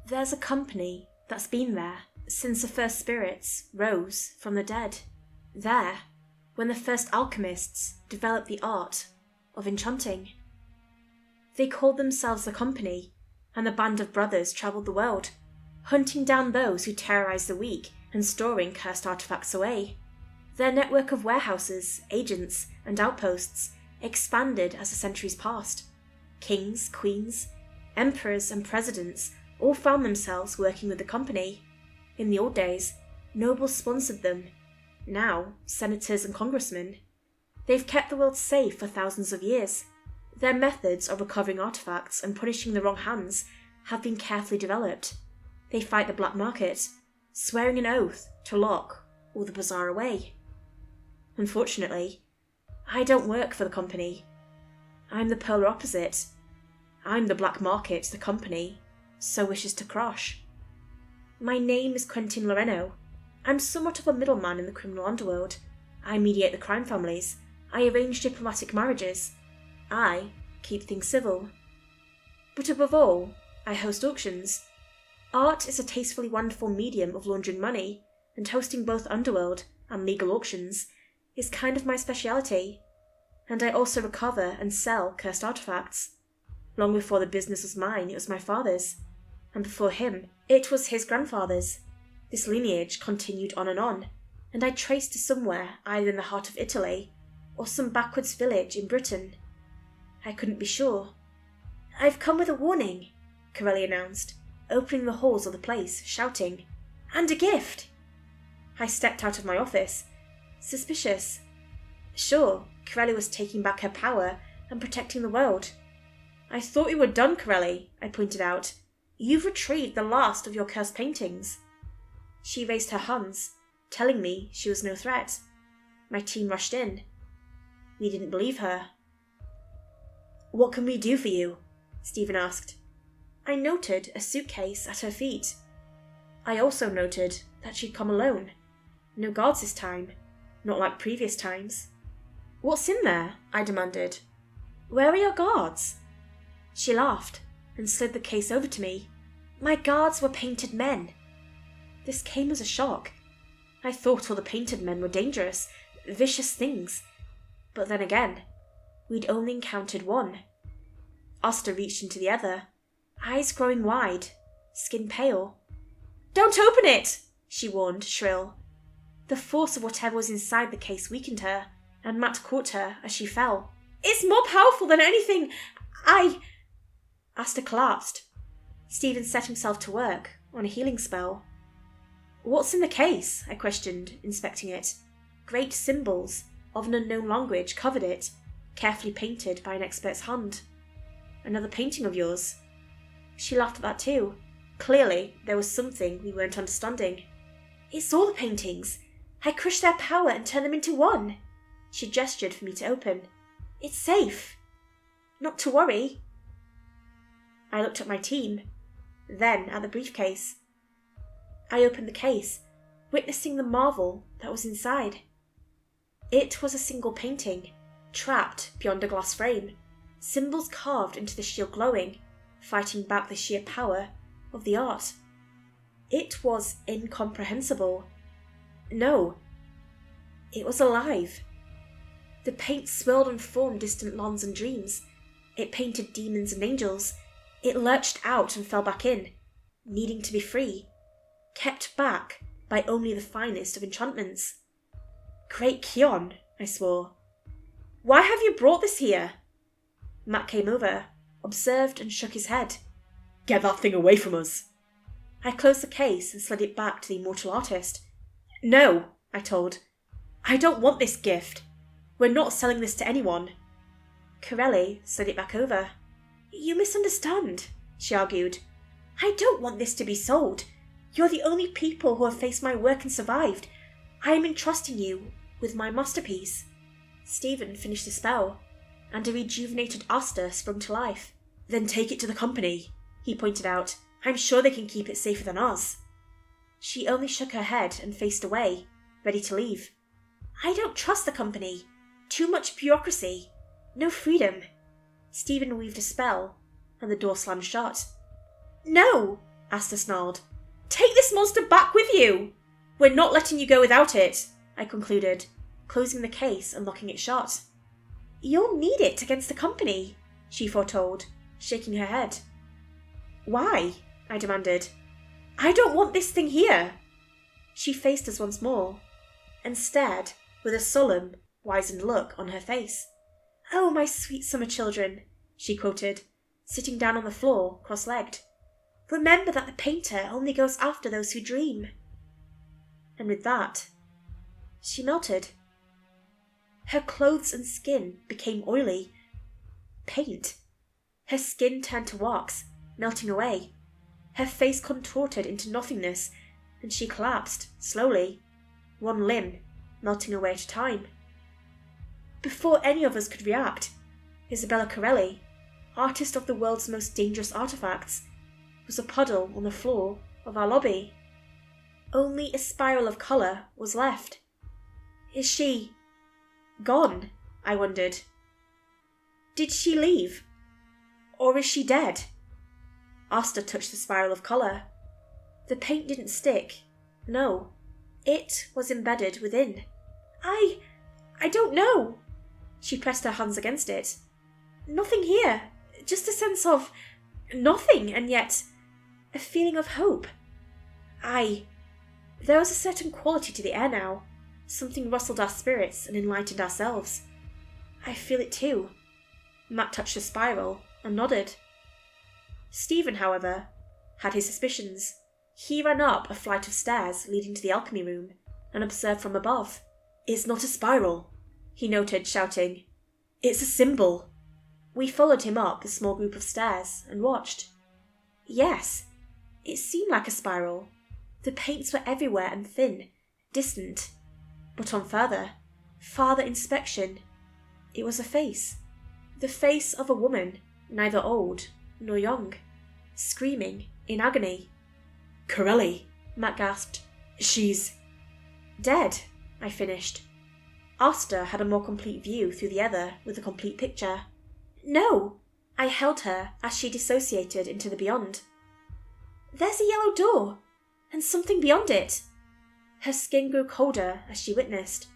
There's a company that's been there since the first spirits rose from the dead. There, when the first alchemists developed the art of enchanting. They called themselves the Company, and the band of brothers travelled the world, hunting down those who terrorised the weak and storing cursed artefacts away. Their network of warehouses, agents, and outposts expanded as the centuries passed. Kings, queens, emperors, and presidents all found themselves working with the Company. In the old days, nobles sponsored them. Now, senators and congressmen. They've kept the world safe for thousands of years. Their methods of recovering artifacts and punishing the wrong hands have been carefully developed. They fight the black market, swearing an oath to lock all the bizarre away. Unfortunately, I don't work for the Company. I'm the polar opposite. I'm the black market the Company so wishes to crush. My name is Quentin Loreno. I'm somewhat of a middleman in the criminal underworld. I mediate the crime families. I arrange diplomatic marriages. I keep things civil. But above all, I host auctions. Art is a tastefully wonderful medium of laundering money, and hosting both underworld and legal auctions is kind of my speciality. And I also recover and sell cursed artifacts. Long before the business was mine, it was my father's. And before him, it was his grandfather's. This lineage continued on, and I traced to somewhere either in the heart of Italy or some backwoods village in Britain. I couldn't be sure. "I've come with a warning," Corelli announced, opening the halls of the place, shouting, "And a gift!" I stepped out of my office, suspicious. Sure, Corelli was taking back her power and protecting the world. "I thought we were done, Corelli," I pointed out. "You've retrieved the last of your cursed paintings." She raised her hands, telling me she was no threat. My team rushed in. We didn't believe her. "What can we do for you?" Stephen asked. I noted a suitcase at her feet. I also noted that she'd come alone. No guards this time, not like previous times. "What's in there?" I demanded. "Where are your guards?" She laughed and slid the case over to me. My guards were painted men. This came as a shock. I thought all the painted men were dangerous, vicious things. But then again, we'd only encountered one. Asta reached into the other, eyes growing wide, skin pale. "Don't open it!" she warned, shrill. The force of whatever was inside the case weakened her, and Matt caught her as she fell. "It's more powerful than anything Asta collapsed. Stephen set himself to work on a healing spell. "What's in the case?" I questioned, inspecting it. Great symbols of an unknown language covered it, carefully painted by an expert's hand. "Another painting of yours?" She laughed at that too. Clearly, there was something we weren't understanding. "It's all the paintings. I crushed their power and turned them into one." She gestured for me to open. "It's safe. Not to worry." I looked at my team, then at the briefcase. I opened the case, witnessing the marvel that was inside. It was a single painting, trapped beyond a glass frame, symbols carved into the shield glowing, fighting back the sheer power of the art. It was incomprehensible. No, it was alive. The paint swirled and formed distant lands and dreams. It painted demons and angels. It lurched out and fell back in, needing to be free, kept back by only the finest of enchantments. "Great Kion," I swore. "Why have you brought this here?" Matt came over, observed and shook his head. "Get that thing away from us." I closed the case and slid it back to the immortal artist. "No," I told. "I don't want this gift. We're not selling this to anyone." Corelli slid it back over. "You misunderstand," she argued. "I don't want this to be sold. You're the only people who have faced my work and survived. I am entrusting you with my masterpiece." Stephen finished the spell, and a rejuvenated Asta sprung to life. "Then take it to the Company," he pointed out. "I'm sure they can keep it safer than us." She only shook her head and faced away, ready to leave. "I don't trust the Company. Too much bureaucracy. No freedom." Stephen weaved a spell, and the door slammed shut. "No!" Asta snarled. Take this monster back with you! We're not letting you go without it, I concluded, closing the case and locking it shut. You'll need it against the company, she foretold, shaking her head. Why? I demanded. I don't want this thing here. She faced us once more, and stared with a solemn, wizened look on her face. Oh, my sweet summer children, she quoted, sitting down on the floor, cross-legged. Remember that the painter only goes after those who dream. And with that, she melted. Her clothes and skin became oily. Paint. Her skin turned to wax, melting away. Her face contorted into nothingness, and she collapsed, slowly, one limb melting away at a time. Before any of us could react, Isabella Corelli, artist of the world's most dangerous artifacts, was a puddle on the floor of our lobby. Only a spiral of colour was left. Is she gone? I wondered. Did she leave? Or is she dead? Asta touched the spiral of colour. The paint didn't stick. No, it was embedded within. I don't know. She pressed her hands against it. Nothing here. Just a sense of nothing, and yet a feeling of hope. There was a certain quality to the air now. Something rustled our spirits and enlightened ourselves. I feel it too. Matt touched the spiral and nodded. Stephen, however, had his suspicions. He ran up a flight of stairs leading to the alchemy room and observed from above. It's not a spiral, he noted, shouting. It's a symbol. We followed him up the small group of stairs and watched. Yes, it seemed like a spiral. The paints were everywhere and thin, distant. But on farther inspection, it was a face. The face of a woman, neither old nor young, screaming in agony. Corelli, Matt gasped. She's dead, I finished. Asta had a more complete view through the other with a complete picture. No, I held her as she dissociated into the beyond. There's a yellow door, and something beyond it. Her skin grew colder as she witnessed.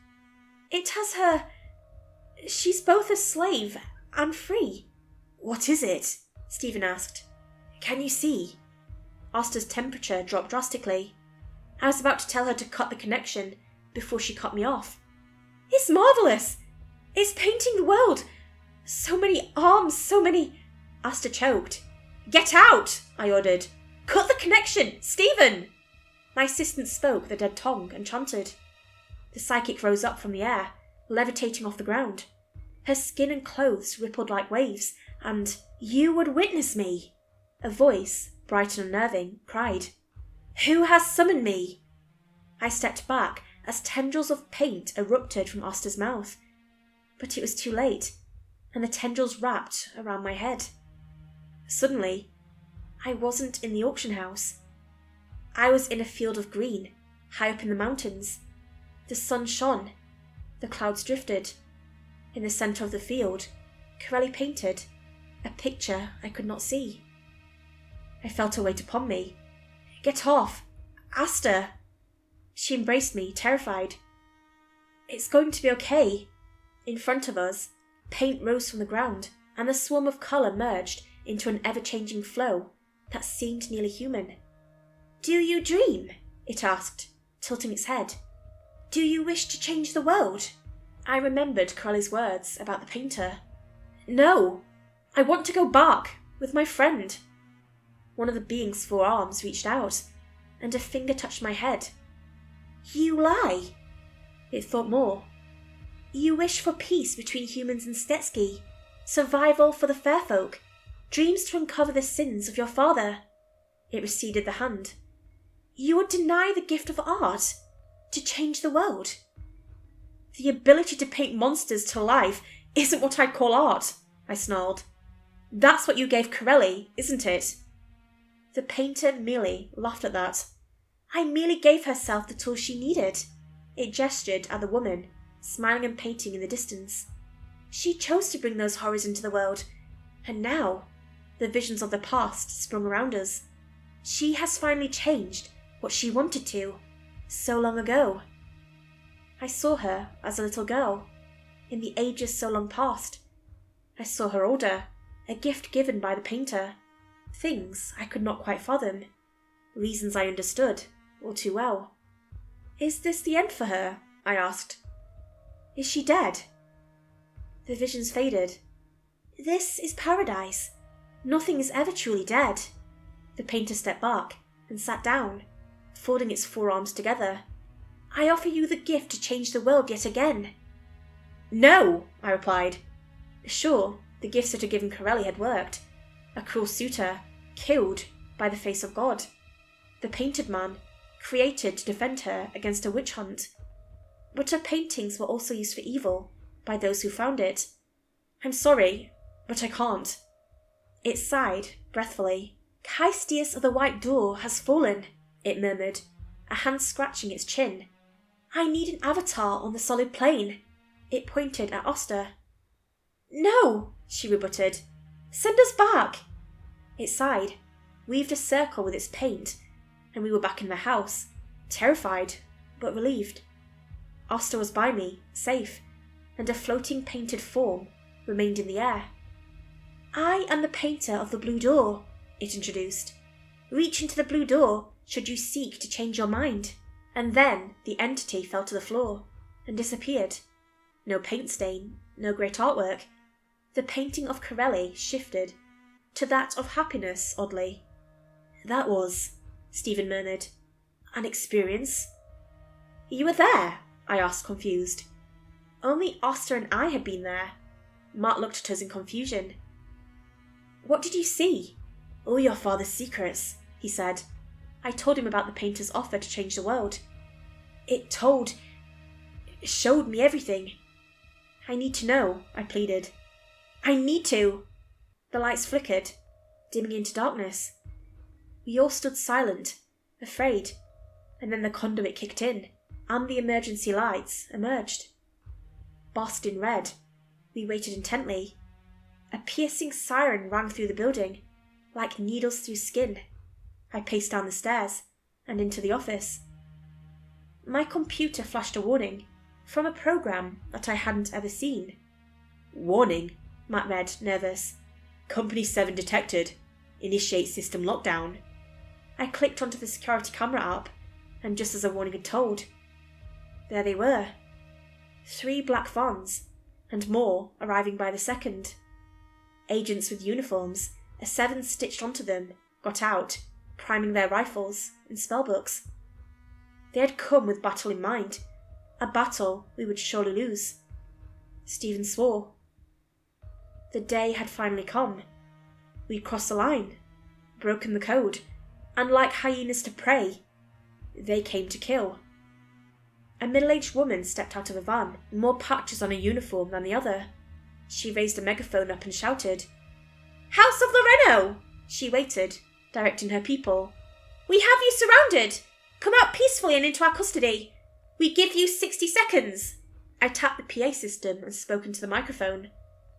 It has her. She's both a slave and free. What is it? Stephen asked. Can you see? Asta's temperature dropped drastically. I was about to tell her to cut the connection before she cut me off. It's marvellous! It's painting the world! So many arms, so many. Asta choked. Get out! I ordered. Cut the connection! Stephen! My assistant spoke the dead tongue and chanted. The psychic rose up from the air, levitating off the ground. Her skin and clothes rippled like waves, and you would witness me! A voice, bright and unnerving, cried. Who has summoned me? I stepped back as tendrils of paint erupted from Asta's mouth. But it was too late, and the tendrils wrapped around my head. Suddenly, I wasn't in the auction house. I was in a field of green, high up in the mountains. The sun shone. The clouds drifted. In the centre of the field, Corelli painted a picture I could not see. I felt her weight upon me. Get off! Asta! She embraced me, terrified. It's going to be okay. In front of us, paint rose from the ground, and the swarm of colour merged into an ever-changing flow that seemed nearly human. Do you dream? It asked, tilting its head. Do you wish to change the world? I remembered Corelli's words about the painter. No, I want to go back with my friend. One of the being's four arms reached out, and a finger touched my head. You lie. It thought more. You wish for peace between humans and Stetsky, survival for the fair folk, dreams to uncover the sins of your father. It receded the hand. You would deny the gift of art to change the world. The ability to paint monsters to life isn't what I'd call art, I snarled. That's what you gave Corelli, isn't it? The painter merely laughed at that. I merely gave herself the tools she needed. It gestured at the woman, smiling and painting in the distance. She chose to bring those horrors into the world, and now the visions of the past sprung around us. She has finally changed what she wanted to, so long ago. I saw her as a little girl, in the ages so long past. I saw her older, a gift given by the painter. Things I could not quite fathom, reasons I understood all too well. Is this the end for her? I asked. Is she dead? The visions faded. This is paradise. Nothing is ever truly dead. The painter stepped back and sat down, folding its forearms together. I offer you the gift to change the world yet again. No, I replied. Sure, the gifts that had given Corelli had worked. A cruel suitor, killed by the face of God. The painted man, created to defend her against a witch hunt. But her paintings were also used for evil by those who found it. I'm sorry, but I can't. It sighed, breathfully. Caistius of the White Door has fallen, it murmured, a hand scratching its chin. I need an avatar on the solid plane. It pointed at Oster. No, she rebutted. Send us back. It sighed, weaved a circle with its paint, and we were back in the house, terrified, but relieved. Oster was by me, safe, and a floating painted form remained in the air. I am the painter of the Blue Door, it introduced. Reach into the Blue Door should you seek to change your mind. And then the entity fell to the floor and disappeared. No paint stain, no great artwork. The painting of Corelli shifted to that of happiness, oddly. That was, Stephen murmured, an experience. You were there? I asked, confused. Only Oster and I had been there. Mark looked at us in confusion. What did you see? All your father's secrets, he said. I told him about the painter's offer to change the world. It showed me everything. I need to know, I pleaded. I need to. The lights flickered, dimming into darkness. We all stood silent, afraid, and then the conduit kicked in, and the emergency lights emerged. Bossed in red, we waited intently. A piercing siren rang through the building, like needles through skin. I paced down the stairs and into the office. My computer flashed a warning from a program that I hadn't ever seen. Warning, Matt read, nervous. Company 7 detected. Initiate system lockdown. I clicked onto the security camera app, and just as the warning had told, there they were. 3 black vans, and more arriving by the second. Agents with uniforms, a 7 stitched onto them, got out, priming their rifles and spellbooks. They had come with battle in mind, a battle we would surely lose. Stephen swore. The day had finally come. We'd crossed the line, broken the code, and like hyenas to prey, they came to kill. A middle-aged woman stepped out of a van, more patches on her uniform than the other. She raised a megaphone up and shouted, House of Loreno! She waited, directing her people. We have you surrounded! Come out peacefully and into our custody. We give you 60 seconds. I tapped the PA system and spoke into the microphone.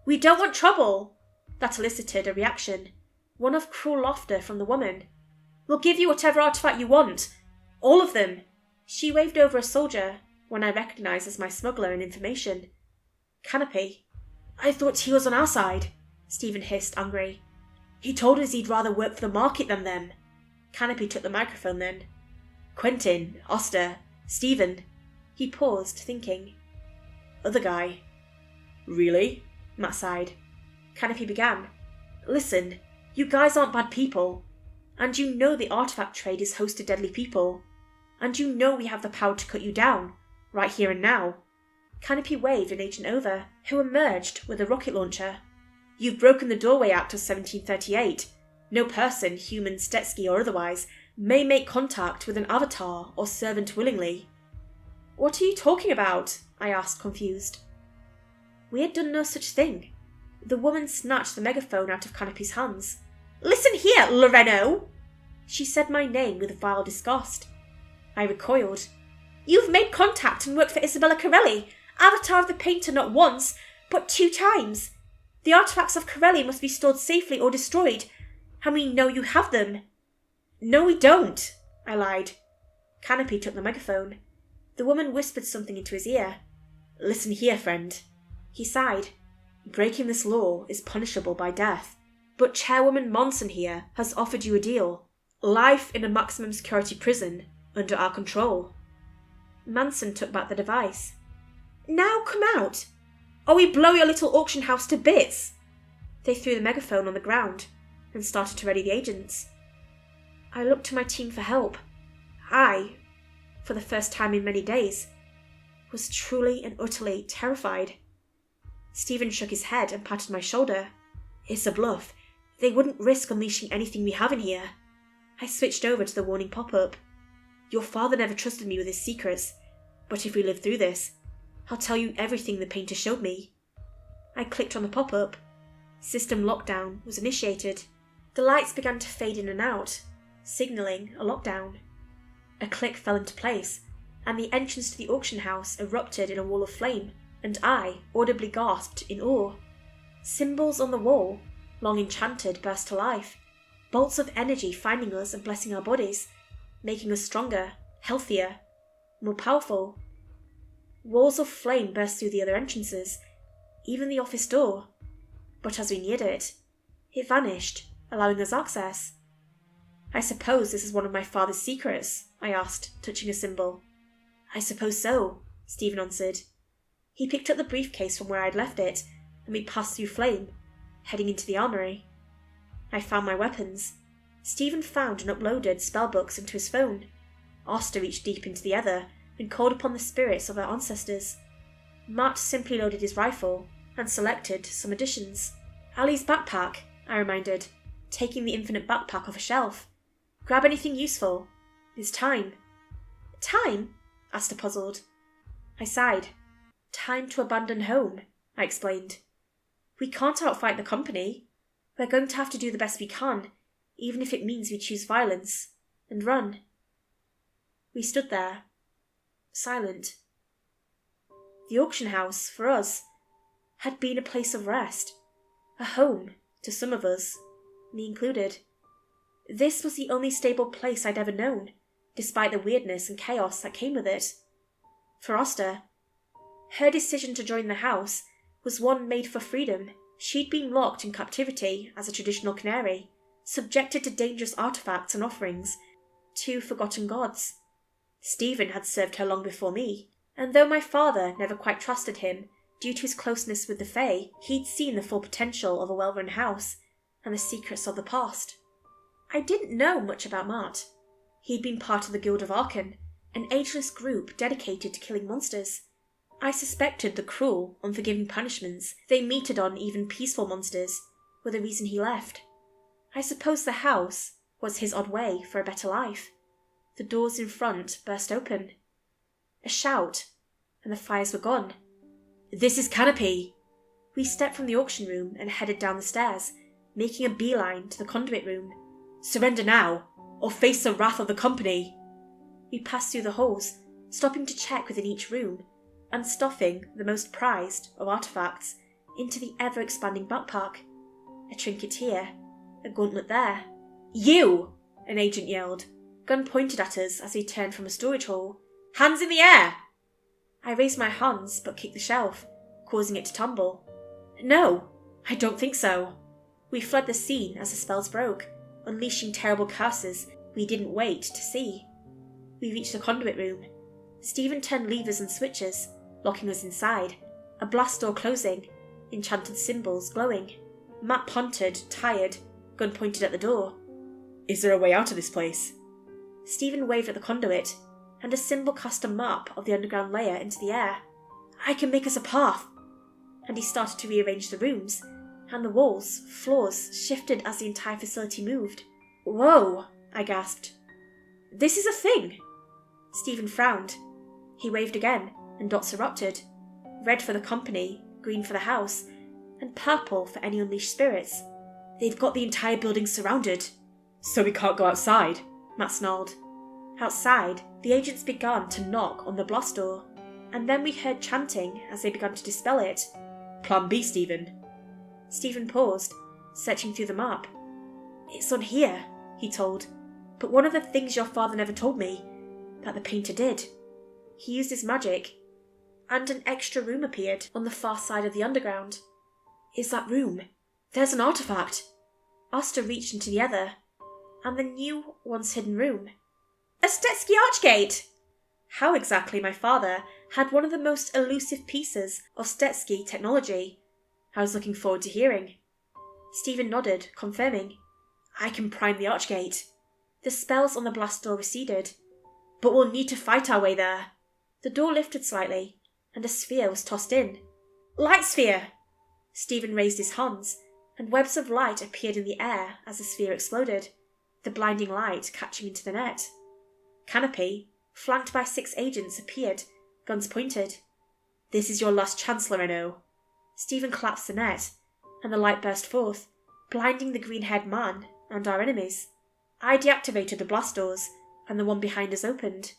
We don't want trouble. That elicited a reaction, one of cruel laughter from the woman. We'll give you whatever artifact you want. All of them. She waved over a soldier, one I recognised as my smuggler in information. Canopy. I thought he was on our side, Stephen hissed, angry. He told us he'd rather work for the market than them. Canopy took the microphone then. Quentin, Oster, Stephen. He paused, thinking. Other guy. Really? Matt sighed. Canopy began. Listen, you guys aren't bad people. And you know the artifact trade is host to deadly people. And you know we have the power to cut you down, right here and now. Canopy waved an agent over, who emerged with a rocket launcher. You've broken the Doorway Act of 1738. No person, human, Stetsky or otherwise, may make contact with an avatar or servant willingly. What are you talking about? I asked, confused. We had done no such thing. The woman snatched the megaphone out of Canopy's hands. Listen here, Loreno! She said my name with vile disgust. I recoiled. You've made contact and worked for Isabella Corelli, avatar of the painter not once, but 2 times. The artifacts of Corelli must be stored safely or destroyed, and we know you have them. No, we don't, I lied. Canopy took the megaphone. The woman whispered something into his ear. Listen here, friend. He sighed. Breaking this law is punishable by death. But Chairwoman Monson here has offered you a deal. Life in a maximum security prison under our control. Manson took back the device. Now come out, or we blow your little auction house to bits. They threw the megaphone on the ground and started to ready the agents. I looked to my team for help. I, for the first time in many days, was truly and utterly terrified. Stephen shook his head and patted my shoulder. It's a bluff. They wouldn't risk unleashing anything we have in here. I switched over to the warning pop-up. Your father never trusted me with his secrets, but if we live through this, I'll tell you everything the painter showed me. I clicked on the pop-up. System lockdown was initiated. The lights began to fade in and out, signalling a lockdown. A click fell into place, and the entrance to the auction house erupted in a wall of flame, and I audibly gasped in awe. Symbols on the wall, long enchanted, burst to life, bolts of energy finding us and blessing our bodies, making us stronger, healthier, more powerful. Walls of flame burst through the other entrances, even the office door. But as we neared it, it vanished, allowing us access. I suppose this is one of my father's secrets, I asked, touching a symbol. I suppose so, Stephen answered. He picked up the briefcase from where I'd left it, and we passed through flame, heading into the armory. I found my weapons. Stephen found and uploaded spellbooks into his phone. Oster reached deep into the Ether and called upon the spirits of our ancestors. Matt simply loaded his rifle and selected some additions. Ali's backpack, I reminded, taking the infinite backpack off a shelf. Grab anything useful. It's time. Time? Aster puzzled. I sighed. Time to abandon home, I explained. We can't outfight the company. We're going to have to do the best we can, even if it means we choose violence and run. We stood there, silent. The auction house, for us, had been a place of rest, a home to some of us, me included. This was the only stable place I'd ever known, despite the weirdness and chaos that came with it. For Oster, her decision to join the house was one made for freedom. She'd been locked in captivity as a traditional canary, subjected to dangerous artifacts and offerings, to forgotten gods. Stephen had served her long before me, and though my father never quite trusted him due to his closeness with the Fae, he'd seen the full potential of a well-run house and the secrets of the past. I didn't know much about Mart. He'd been part of the Guild of Arkan, an ageless group dedicated to killing monsters. I suspected the cruel, unforgiving punishments they meted on even peaceful monsters were the reason he left. I suppose the house was his odd way for a better life. The doors in front burst open. A shout, and the fires were gone. This is Canopy! We stepped from the auction room and headed down the stairs, making a beeline to the conduit room. Surrender now, or face the wrath of the company! We passed through the halls, stopping to check within each room, and stuffing the most prized of artifacts into the ever-expanding backpack. A trinket here, a gauntlet there. You! An agent yelled. Gun pointed at us as he turned from a storage hall. Hands in the air! I raised my hands but kicked the shelf, causing it to tumble. No, I don't think so. We fled the scene as the spells broke, unleashing terrible curses we didn't wait to see. We reached the conduit room. Stephen turned levers and switches, locking us inside, a blast door closing, enchanted symbols glowing. Matt pondered, tired, gun pointed at the door. Is there a way out of this place? Stephen waved at the conduit, and a symbol cast a map of the underground layer into the air. I can make us a path! And he started to rearrange the rooms, and the walls, floors, shifted as the entire facility moved. Whoa! I gasped. This is a thing! Stephen frowned. He waved again, and dots erupted. Red for the company, green for the house, and purple for any unleashed spirits. They've got the entire building surrounded. So we can't go outside, Matt snarled. Outside, the agents began to knock on the blast door, and then we heard chanting as they began to dispel it. Plan B, Stephen. Stephen paused, searching through the map. It's on here, he told. But one of the things your father never told me, that the painter did. He used his magic, and an extra room appeared on the far side of the underground. Is that room? There's an artifact. Asta reached into the other, and the new, once-hidden room. A Stetsky Archgate! How exactly my father had one of the most elusive pieces of Stetsky technology, I was looking forward to hearing. Stephen nodded, confirming. I can prime the Archgate. The spells on the blast door receded, but we'll need to fight our way there. The door lifted slightly, and a sphere was tossed in. Light sphere! Stephen raised his hands, and webs of light appeared in the air as the sphere exploded, the blinding light catching into the net. Canopy, flanked by 6 agents, appeared, guns pointed. This is your last chance, Loreno. Stephen collapsed the net, and the light burst forth, blinding the green-haired man and our enemies. I deactivated the blast doors, and the one behind us opened.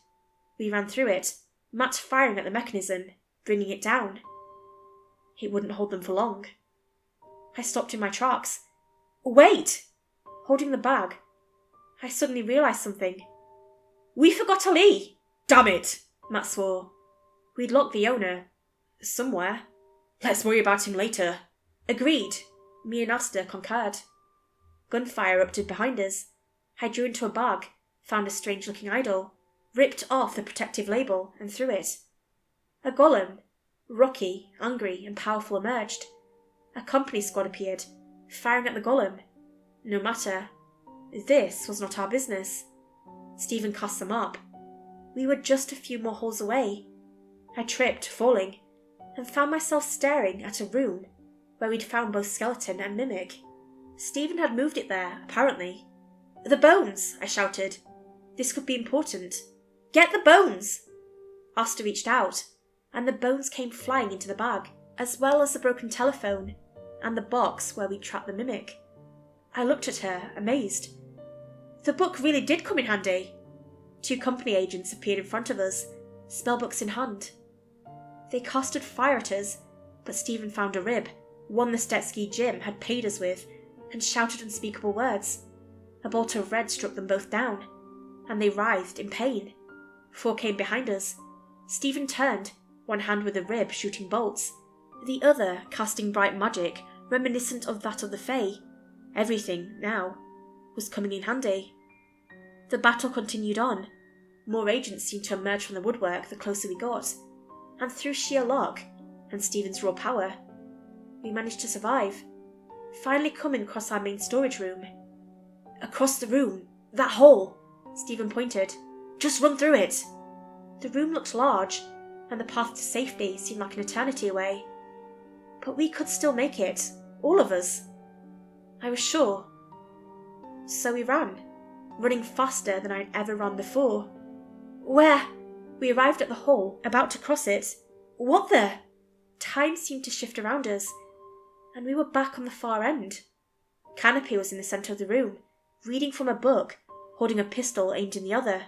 We ran through it, Matt firing at the mechanism, bringing it down. It wouldn't hold them for long. I stopped in my tracks. Wait! Holding the bag, I suddenly realised something. We forgot Ali! Damn it! Matt swore. We'd locked the owner. Somewhere. Let's worry about him later. Agreed. Me and Asta concurred. Gunfire erupted behind us. I drew into a bag, found a strange-looking idol, ripped off the protective label and threw it. A golem, rocky, angry and powerful, emerged. A company squad appeared, firing at the golem. No matter. This was not our business. Stephen cast them up. We were just a few more holes away. I tripped, falling, and found myself staring at a room where we'd found both skeleton and mimic. Stephen had moved it there, apparently. The bones! I shouted. This could be important. Get the bones! Asta reached out, and the bones came flying into the bag, as well as the broken telephone and the box where we'd trapped the mimic. I looked at her, amazed. The book really did come in handy. 2 company agents appeared in front of us, spellbooks in hand. They casted fire at us, but Stephen found a rib, one the Stetsky Jim had paid us with, and shouted unspeakable words. A bolt of red struck them both down, and they writhed in pain. 4 came behind us. Stephen turned, one hand with the rib shooting bolts, the other casting bright magic reminiscent of that of the Fae. Everything, now, was coming in handy. The battle continued on. More agents seemed to emerge from the woodwork the closer we got, and through sheer luck and Stephen's raw power, we managed to survive, finally coming across our main storage room. Across the room, that hole, Stephen pointed. Just run through it. The room looked large, and the path to safety seemed like an eternity away. But we could still make it, all of us. I was sure. So we ran, running faster than I'd ever run before. Where? We arrived at the hole, about to cross it. What the? Time seemed to shift around us, and we were back on the far end. Canopy was in the centre of the room, reading from a book, holding a pistol aimed in the other.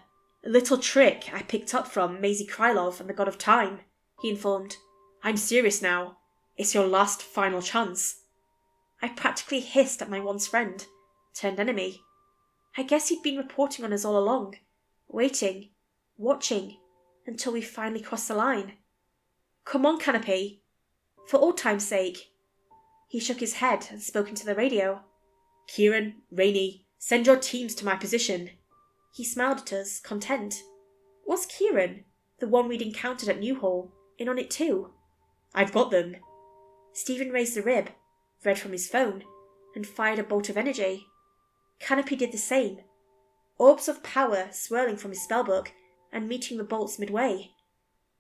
A little trick I picked up from Maisie Krylov and the God of Time, he informed. I'm serious now. It's your last, final chance. I practically hissed at my once friend, turned enemy. I guess he'd been reporting on us all along, waiting, watching, until we finally crossed the line. Come on, Canopy. For old time's sake. He shook his head and spoke into the radio. Kieran, Rainey, send your teams to my position. He smiled at us, content. Was Kieran, the one we'd encountered at Newhall, in on it too? I've got them. Stephen raised the rib, read from his phone, and fired a bolt of energy. Canopy did the same, orbs of power swirling from his spellbook and meeting the bolts midway.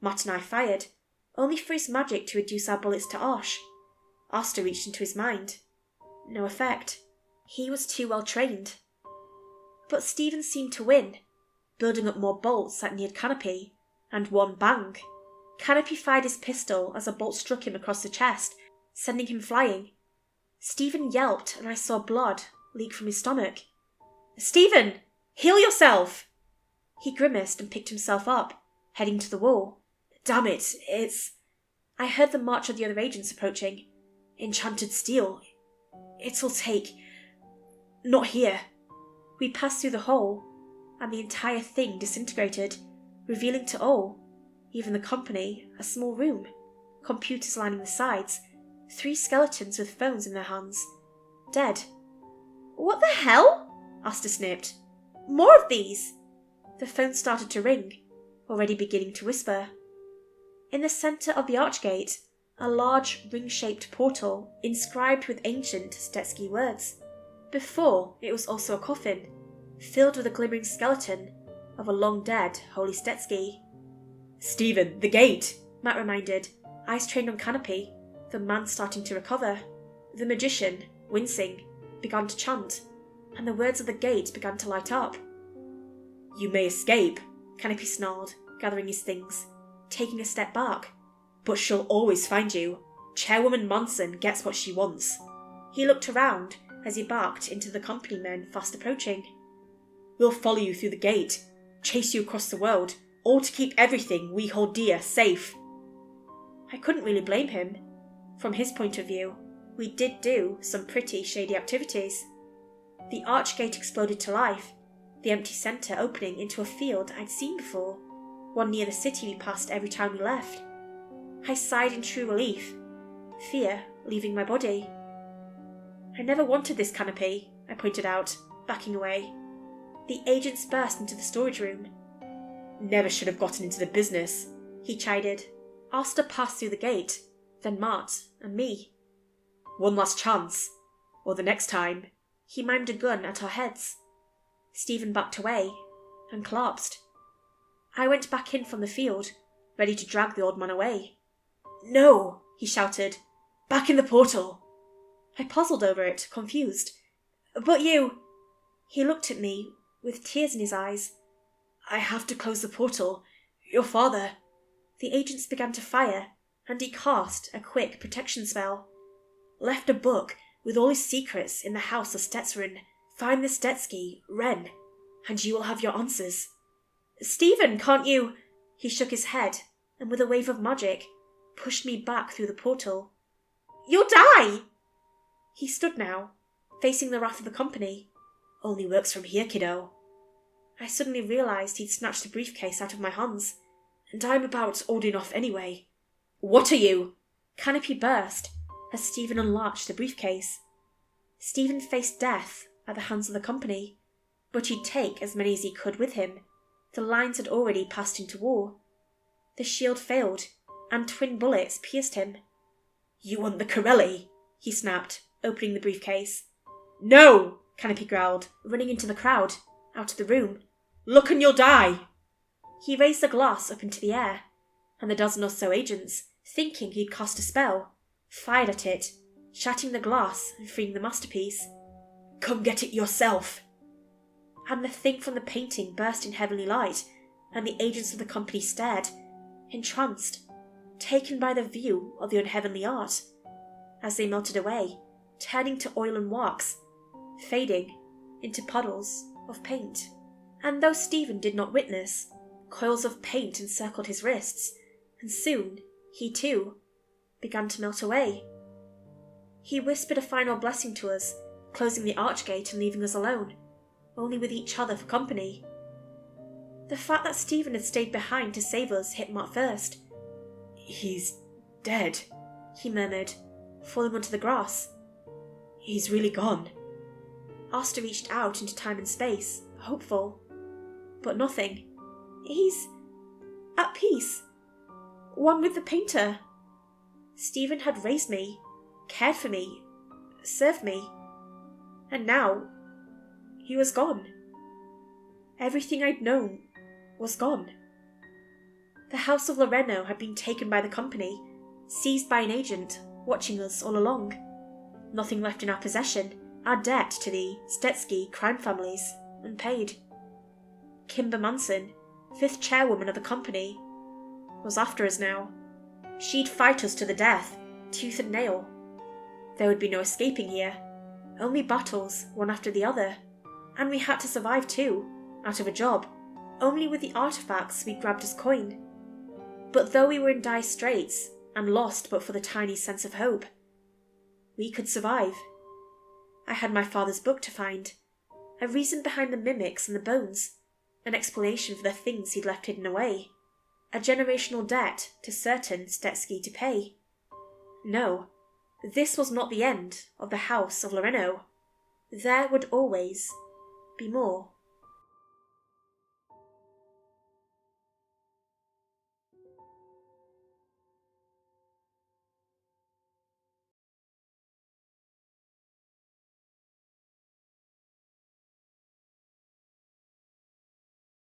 Matt and I fired, only for his magic to reduce our bullets to ash. Asta reached into his mind. No effect. He was too well trained. But Stephen seemed to win, building up more bolts that neared Canopy, and one bang. Canopy fired his pistol as a bolt struck him across the chest, sending him flying. Stephen yelped, and I saw blood leak from his stomach. Stephen! Heal yourself! He grimaced and picked himself up, heading to the wall. Damn it, it's... I heard the march of the other agents approaching. Enchanted steel. It'll take... Not here. We passed through the hole, and the entire thing disintegrated, revealing to all, even the company, a small room, computers lining the sides, 3 skeletons with phones in their hands, dead. "What the hell?" Asta snipped. "More of these!" The phone started to ring, already beginning to whisper. In the centre of the archgate, a large ring-shaped portal inscribed with ancient Stetsky words. Before, it was also a coffin, filled with a glimmering skeleton of a long-dead Holy Stetsky. "Stephen, the gate!" Matt reminded, eyes trained on Canopy, the man starting to recover. The magician, wincing, began to chant, and the words of the gate began to light up. "You may escape," Canopy snarled, gathering his things, taking a step back. "But she'll always find you. Chairwoman Monson gets what she wants." He looked around as he barked into the company men fast approaching. "We'll follow you through the gate, chase you across the world, all to keep everything we hold dear safe." I couldn't really blame him. From his point of view, we did do some pretty shady activities. The archgate exploded to life, the empty centre opening into a field I'd seen before, one near the city we passed every time we left. I sighed in true relief, fear leaving my body. "I never wanted this Canopy," I pointed out, backing away. The agents burst into the storage room. "Never should have gotten into the business," he chided. Asta passed through the gate, then Mart and me. "One last chance, or the next time." He mimed a gun at our heads. Stephen backed away and collapsed. I went back in from the field, ready to drag the old man away. "No," he shouted. "Back in the portal." I puzzled over it, confused. "But you—" He looked at me with tears in his eyes. "I have to close the portal. Your father—" The agents began to fire, and he cast a quick protection spell. "Left a book with all his secrets in the house of Stetzerin. Find the Stetsky, Ren, and you will have your answers." "Stephen, can't you—" He shook his head, and with a wave of magic, pushed me back through the portal. "You'll die!" He stood now, facing the wrath of the company. "Only works from here, kiddo." I suddenly realised he'd snatched the briefcase out of my hands, and I'm about old enough anyway. "What are you?" Canopy burst as Stephen unlatched the briefcase. Stephen faced death at the hands of the company, but he'd take as many as he could with him. The lines had already passed into war. The shield failed, and twin bullets pierced him. "You want the Corelli?" he snapped, opening the briefcase. "No!" Canopy growled, running into the crowd, out of the room. "Look and you'll die!" He raised the glass up into the air, and the dozen or so agents, thinking he'd cast a spell, fired at it, shattering the glass and freeing the masterpiece. "Come get it yourself!" And the thing from the painting burst in heavenly light, and the agents of the company stared, entranced, taken by the view of the unheavenly art, as they melted away, turning to oil and wax, fading into puddles of paint. And though Stephen did not witness, coils of paint encircled his wrists, and soon he too began to melt away. He whispered a final blessing to us, closing the archgate and leaving us alone, only with each other for company. The fact that Stephen had stayed behind to save us hit Matt first. "He's dead," he murmured, falling onto the grass. "He's really gone." Asta reached out into time and space, hopeful. But nothing. "He's at peace. One with the painter." Stephen had raised me, cared for me, served me. And now, he was gone. Everything I'd known was gone. The house of Loreno had been taken by the company, seized by an agent, watching us all along. Nothing left in our possession, our debt to the Stetsky crime families, unpaid. Kimber Manson, 5th chairwoman of the company, was after us now. She'd fight us to the death, tooth and nail. There would be no escaping here, only battles, one after the other. And we had to survive too, out of a job, only with the artifacts we grabbed as coin. But though we were in dire straits, and lost but for the tiny sense of hope, we could survive. I had my father's book to find, a reason behind the mimics and the bones, an explanation for the things he'd left hidden away, a generational debt to certain Stetsky to pay. No, this was not the end of the House of Loreno. There would always be more.